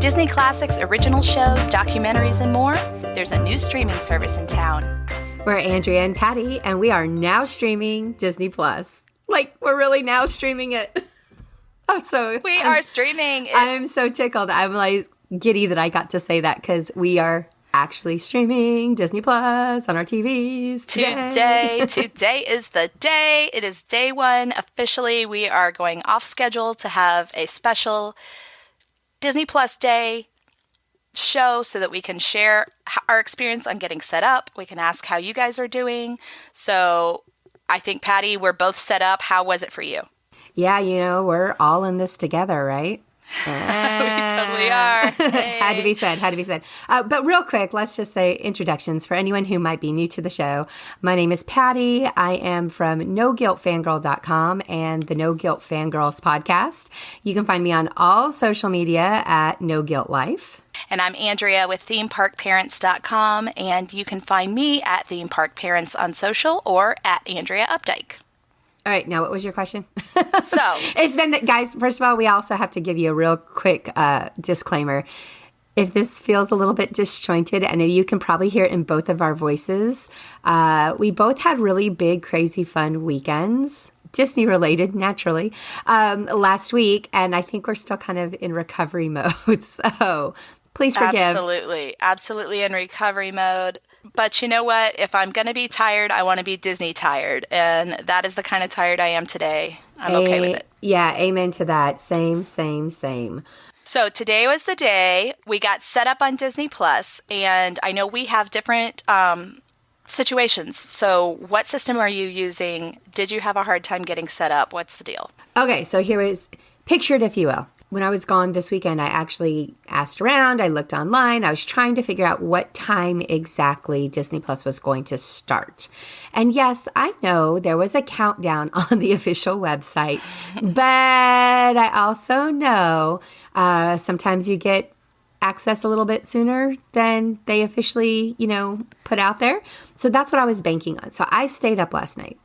Disney classics, original shows, documentaries, and more, there's a new streaming service in town. We're Andrea and Patty, and we are now streaming Disney Plus. Like, we're really now streaming it. We are streaming it. I'm so tickled. I'm like giddy that I got to say that because we are actually streaming Disney Plus on our TVs today. Today is the day. It is day one. Officially, we are going off schedule to have a special Disney Plus Day show so that we can share our experience on getting set up. We can ask how you guys are doing. So I think, Patty, we're both set up. How was it for you? Yeah, we're all in this together, right? We totally are. Hey. Had to be said. But real quick, let's just say introductions for anyone who might be new to the show. My name is Patty. I am from NoGuiltFangirl.com and the No Guilt Fangirls podcast. You can find me on all social media at No Guilt Life. And I'm Andrea with ThemeParkParents.com, and you can find me at Theme Park Parents on social or at Andrea Updike. All right, now what was your question? So it's been that, guys, first of all, we also have to give you a real quick disclaimer. If this feels a little bit disjointed, I know you can probably hear it in both of our voices. We both had really big, crazy, fun weekends, Disney related, naturally, last week. And I think we're still kind of in recovery mode. So please forgive. Absolutely in recovery mode. But you know what? If I'm going to be tired, I want to be Disney tired. And that is the kind of tired I am today. I'm okay with it. Yeah, amen to that. Same. So today was the day we got set up on Disney Plus. And I know we have different situations. So what system are you using? Did you have a hard time getting set up? What's the deal? Okay, so here is pictured, if you will. When I was gone this weekend, I actually asked around. I looked online. I was trying to figure out what time exactly Disney Plus was going to start. And yes, I know there was a countdown on the official website, but I also know sometimes you get access a little bit sooner than they officially, put out there. So that's what I was banking on. So I stayed up last night.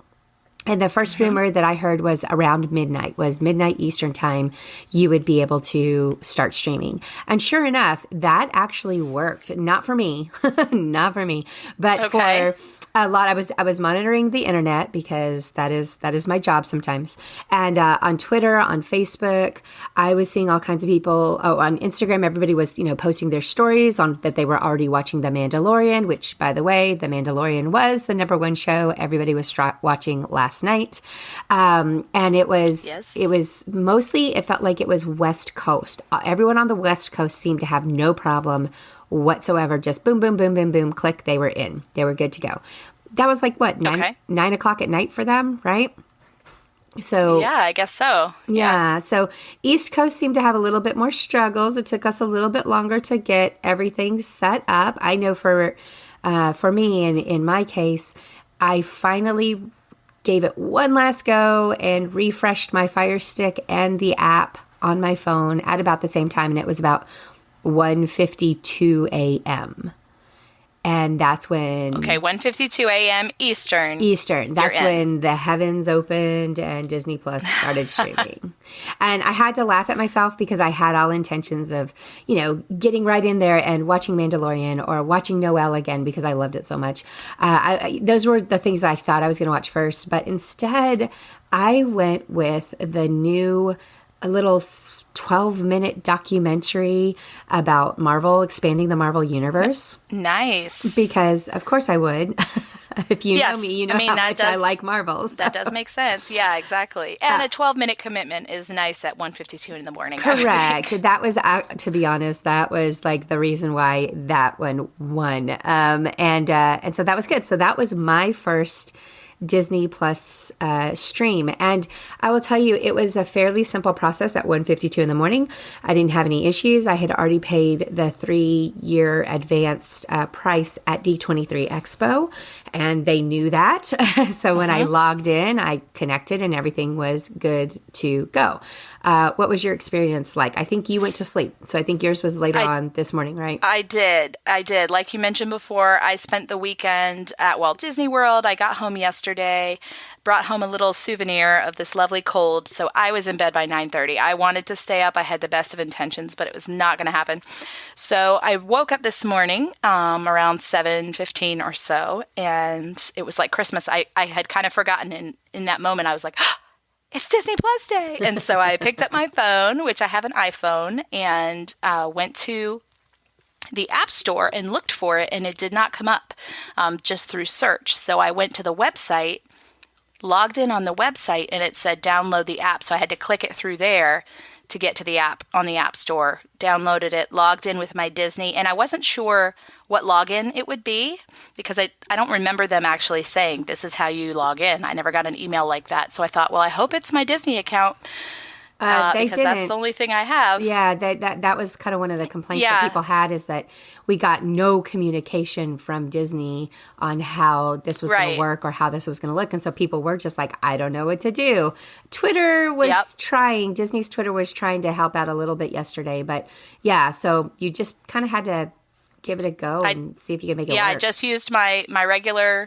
And the first rumor that I heard was around midnight Eastern time, you would be able to start streaming. And sure enough, that actually worked. Not for me, but for a lot. I was monitoring the internet because that is my job sometimes. And on Twitter, on Facebook, I was seeing all kinds of people. Oh, on Instagram, everybody was posting their stories on that they were already watching The Mandalorian, which, by the way, The Mandalorian was the #1 show everybody was watching last night. And it was mostly, it felt like it was West Coast. Everyone on the West Coast seemed to have no problem whatsoever. Just boom, boom, boom, boom, boom, click. They were in. They were good to go. That was like what, 9 o'clock at night for them, right? So yeah, I guess so. Yeah. So East Coast seemed to have a little bit more struggles. It took us a little bit longer to get everything set up. I know for me, and in my case, I finally gave it one last go and refreshed my Fire Stick and the app on my phone at about the same time, and it was about 1:52 a.m. And that's when... Okay, 1:52 a.m. Eastern. That's when the heavens opened and Disney Plus started streaming. And I had to laugh at myself because I had all intentions of, getting right in there and watching Mandalorian or watching Noelle again because I loved it so much. Those were the things that I thought I was going to watch first. But instead, I went with the new... a little 12-minute documentary about Marvel, expanding the Marvel Universe. Nice. Because, of course, I would. If you know me, how much I like Marvels. That does make sense. Yeah, exactly. And a 12-minute commitment is nice at 1:52 in the morning. Correct. That was, to be honest, that was like the reason why that one won. And so that was good. So that was my first Disney Plus stream. And I will tell you, it was a fairly simple process at 1:52 in the morning. I didn't have any issues. I had already paid the 3-year advanced price at D23 Expo, and they knew that. So when I logged in, I connected and everything was good to go. What was your experience like? I think you went to sleep. So I think yours was later on this morning, right? I did. Like you mentioned before, I spent the weekend at Walt Disney World. I got home yesterday yesterday. Brought home a little souvenir of this lovely cold. So I was in bed by 9:30. I wanted to stay up. I had the best of intentions, but it was not going to happen. So I woke up this morning around 7:15 or so, and it was like Christmas. I had kind of forgotten in that moment. I was like, it's Disney Plus Day. And so I picked up my phone, which I have an iPhone, and went to the App Store and looked for it, and it did not come up just through search. So I went to the website, logged in on the website, and it said download the app. So I had to click it through there to get to the app on the App Store, downloaded it, logged in with my Disney, and I wasn't sure what login it would be because I don't remember them actually saying this is how you log in. I never got an email like that. So I thought, well, I hope it's my Disney account They because didn't. that's the only thing I have. Yeah, that was kind of one of the complaints that people had, is that we got no communication from Disney on how this was going to work or how this was going to look. And so people were just like, I don't know what to do. Twitter was trying, Disney's Twitter was trying to help out a little bit yesterday. But yeah, so you just kind of had to give it a go and see if you can make it work. Yeah, I just used my regular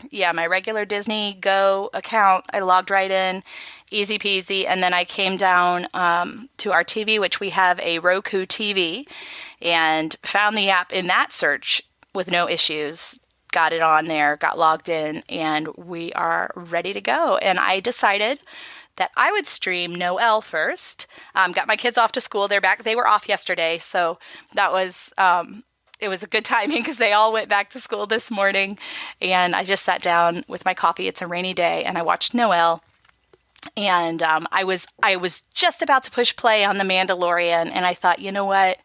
Disney Go account. I logged right in, easy peasy, and then I came down to our TV, which we have a Roku TV, and found the app in that search with no issues. Got it on there, got logged in, and we are ready to go. And I decided that I would stream Noelle first. Got my kids off to school. They're back. They were off yesterday, so that was it was a good timing because they all went back to school this morning. And I just sat down with my coffee. It's a rainy day, and I watched Noelle. And I was just about to push play on The Mandalorian, and I thought, you know what?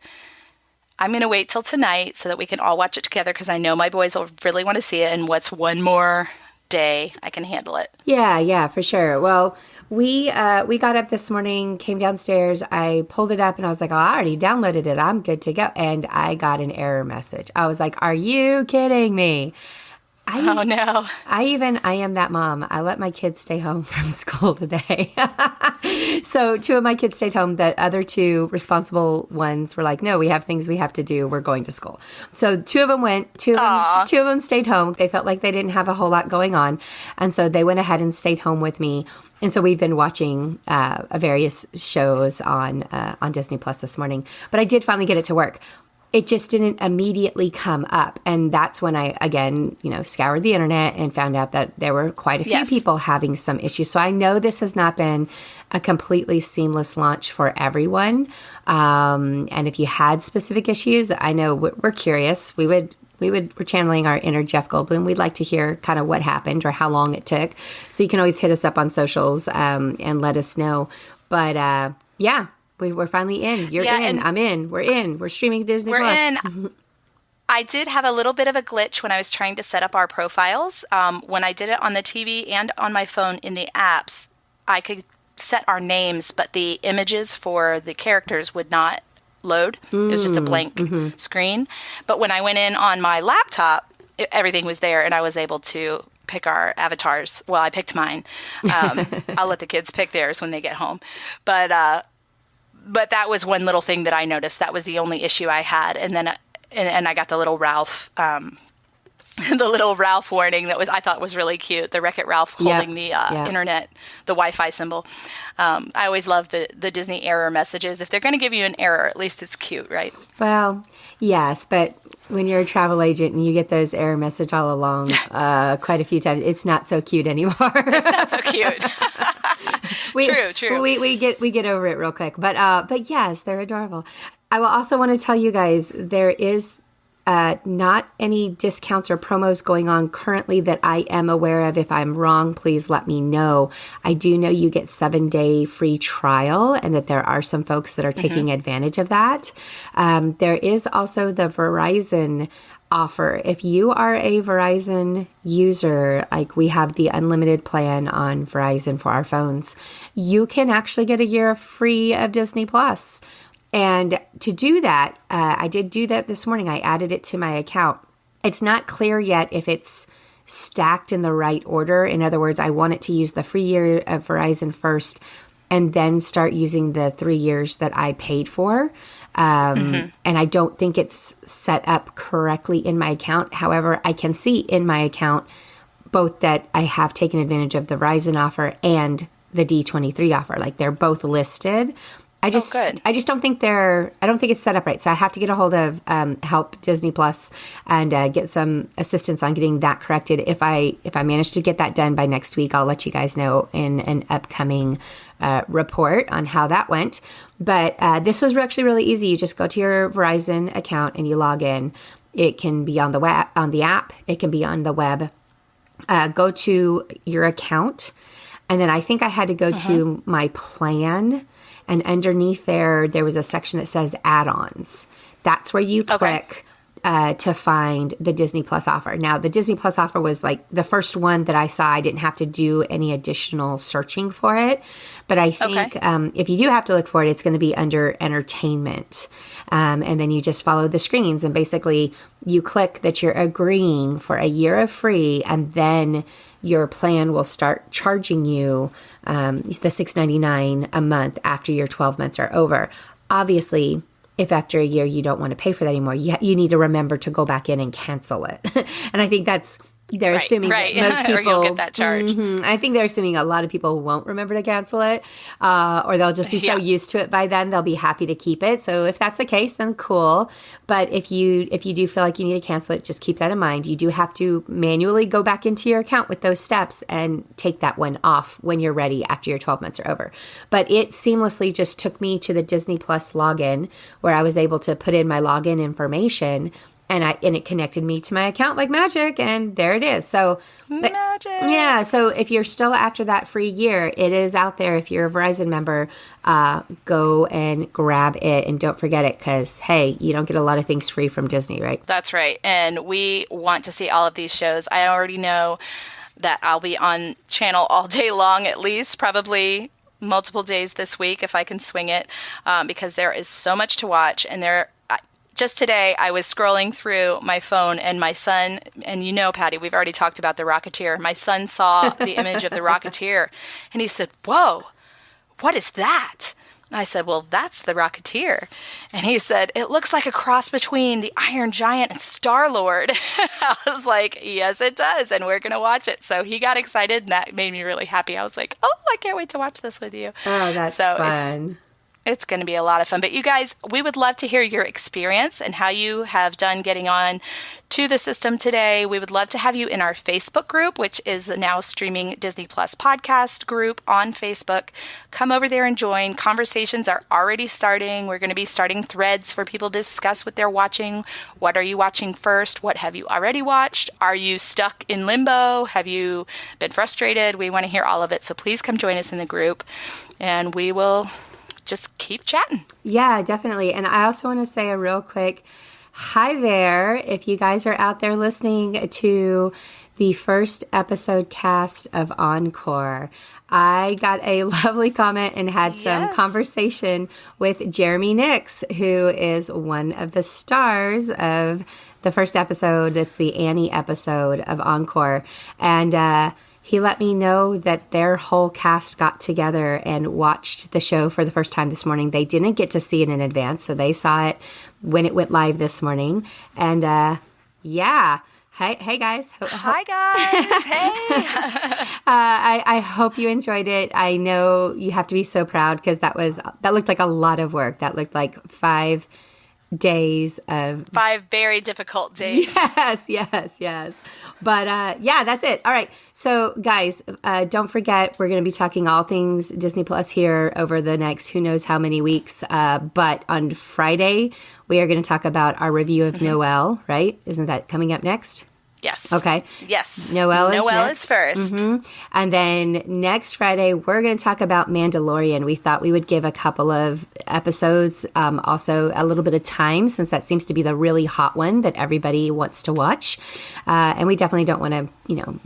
I'm going to wait till tonight so that we can all watch it together because I know my boys will really want to see it. And what's one more day I can handle it? Yeah, for sure. Well, we got up this morning, came downstairs, I pulled it up, and I was like, oh, I already downloaded it. I'm good to go. And I got an error message. I was like, are you kidding me? Oh, no. I am that mom. I let my kids stay home from school today. So 2 of my kids stayed home. The other 2 responsible ones were like, no, we have things we have to do. We're going to school. So 2 of them went. 2 of them stayed home. They felt like they didn't have a whole lot going on. And so they went ahead and stayed home with me. And so we've been watching various shows on Disney Plus this morning. But I did finally get it to work. It just didn't immediately come up. And that's when I, again, scoured the internet and found out that there were quite a few people having some issues. So I know this has not been a completely seamless launch for everyone. And if you had specific issues, I know we're curious. We're channeling our inner Jeff Goldblum. We'd like to hear kind of what happened or how long it took. So you can always hit us up on socials and let us know. But yeah. We're finally in. You're in. I'm in. We're in. We're streaming Disney Plus. We're in. I did have a little bit of a glitch when I was trying to set up our profiles. When I did it on the TV and on my phone in the apps, I could set our names, but the images for the characters would not load. It was just a blank screen. But when I went in on my laptop, everything was there, and I was able to pick our avatars. Well, I picked mine. I'll let the kids pick theirs when they get home. But that was one little thing that I noticed. That was the only issue I had. And then and I got the little Ralph warning that I thought was really cute. The Wreck-It Ralph holding the internet, the Wi-Fi symbol. I always love the Disney error messages. If they're going to give you an error, at least it's cute, right? Well, yes, but when you're a travel agent and you get those error message all along quite a few times, it's not so cute anymore. It's not so cute. True. We get over it real quick, but yes, they're adorable. I will also want to tell you guys there is not any discounts or promos going on currently that I am aware of. If I'm wrong, please let me know. I do know you get 7-day free trial, and that there are some folks that are taking advantage of that. There is also the Verizon offer. If you are a Verizon user, like we have the unlimited plan on Verizon for our phones, you can actually get a year free of Disney Plus. And to do that, I did do that this morning. I added it to my account. It's not clear yet if it's stacked in the right order. In other words, I want it to use the free year of Verizon first and then start using the 3 years that I paid for. And I don't think it's set up correctly in my account. However, I can see in my account both that I have taken advantage of the Verizon offer and the D23 offer. Like they're both listed. I just don't think I don't think it's set up right. So I have to get a hold of Help Disney Plus and get some assistance on getting that corrected. If I manage to get that done by next week, I'll let you guys know in an upcoming report on how that went. But this was actually really easy. You just go to your Verizon account and you log in. It can be on the web, on the app. It can be on the web. Go to your account. And then I think I had to go to my plan. And underneath there was a section that says add-ons. That's where you click to find the Disney Plus offer. Now, the Disney Plus offer was like the first one that I saw. I didn't have to do any additional searching for it. But I think if you do have to look for it, it's going to be under entertainment. And then you just follow the screens. And basically, you click that you're agreeing for a year of free. And then your plan will start charging you the $6.99 a month after your 12 months are over. Obviously, if after a year you don't want to pay for that anymore, you need to remember to go back in and cancel it. And I think they're assuming that most people, or you'll get that charge. I think they're assuming a lot of people won't remember to cancel it, or they'll just be so used to it by then they'll be happy to keep it. So if that's the case, then cool. But if you do feel like you need to cancel it, just keep that in mind. You do have to manually go back into your account with those steps and take that one off when you're ready after your 12 months are over. But it seamlessly just took me to the Disney Plus login where I was able to put in my login information. And it connected me to my account like magic, and there it is. So magic. Yeah. So if you're still after that free year, it is out there. If you're a Verizon member, go and grab it, and don't forget it because hey, you don't get a lot of things free from Disney, right? That's right. And we want to see all of these shows. I already know that I'll be on channel all day long, at least, probably multiple days this week if I can swing it, because there is so much to watch, and just today, I was scrolling through my phone, and my son, and you know, Patty, we've already talked about the Rocketeer. My son saw the image of the Rocketeer, and he said, "Whoa, what is that?" And I said, "Well, that's the Rocketeer." And he said, "It looks like a cross between the Iron Giant and Star-Lord." I was like, "Yes, it does, and we're going to watch it." So he got excited, and that made me really happy. I was like, "Oh, I can't wait to watch this with you." Oh, that's fun. It's going to be a lot of fun. But you guys, we would love to hear your experience and how you have done getting on to the system today. We would love to have you in our Facebook group, which is the Now Streaming Disney Plus podcast group on Facebook. Come over there and join. Conversations are already starting. We're going to be starting threads for people to discuss what they're watching. What are you watching first? What have you already watched? Are you stuck in limbo? Have you been frustrated? We want to hear all of it. So please come join us in the group, and we will just keep chatting. Yeah, definitely. And I also want to say a real quick hi there. If you guys are out there listening to the first episode cast of Encore, I got a lovely comment and had some conversation with Jeremy Nix, who is one of the stars of the first episode. It's the Annie episode of Encore. And he let me know that their whole cast got together and watched the show for the first time this morning. They didn't get to see it in advance, so they saw it when it went live this morning. And yeah. Hey guys. Hi guys. Hey. I hope you enjoyed it. I know you have to be so proud because that looked like a lot of work. That looked like 5 days of 5 very difficult days. Yes. But yeah, that's it. All right. So guys, don't forget, we're going to be talking all things Disney Plus here over the next who knows how many weeks. But on Friday, we are going to talk about our review of Noelle, right? Isn't that coming up next? Yes. Okay. Yes. Noelle is first. And then next Friday, we're going to talk about Mandalorian. We thought we would give a couple of episodes, also a little bit of time, since that seems to be the really hot one that everybody wants to watch. And we definitely don't want to,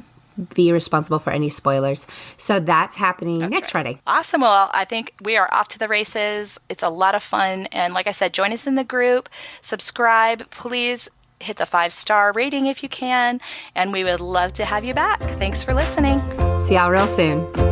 be responsible for any spoilers. So that's happening next Friday. Awesome. Well, I think we are off to the races. It's a lot of fun. And like I said, join us in the group. Subscribe. Please hit the 5-star rating if you can. And we would love to have you back. Thanks for listening. See y'all real soon.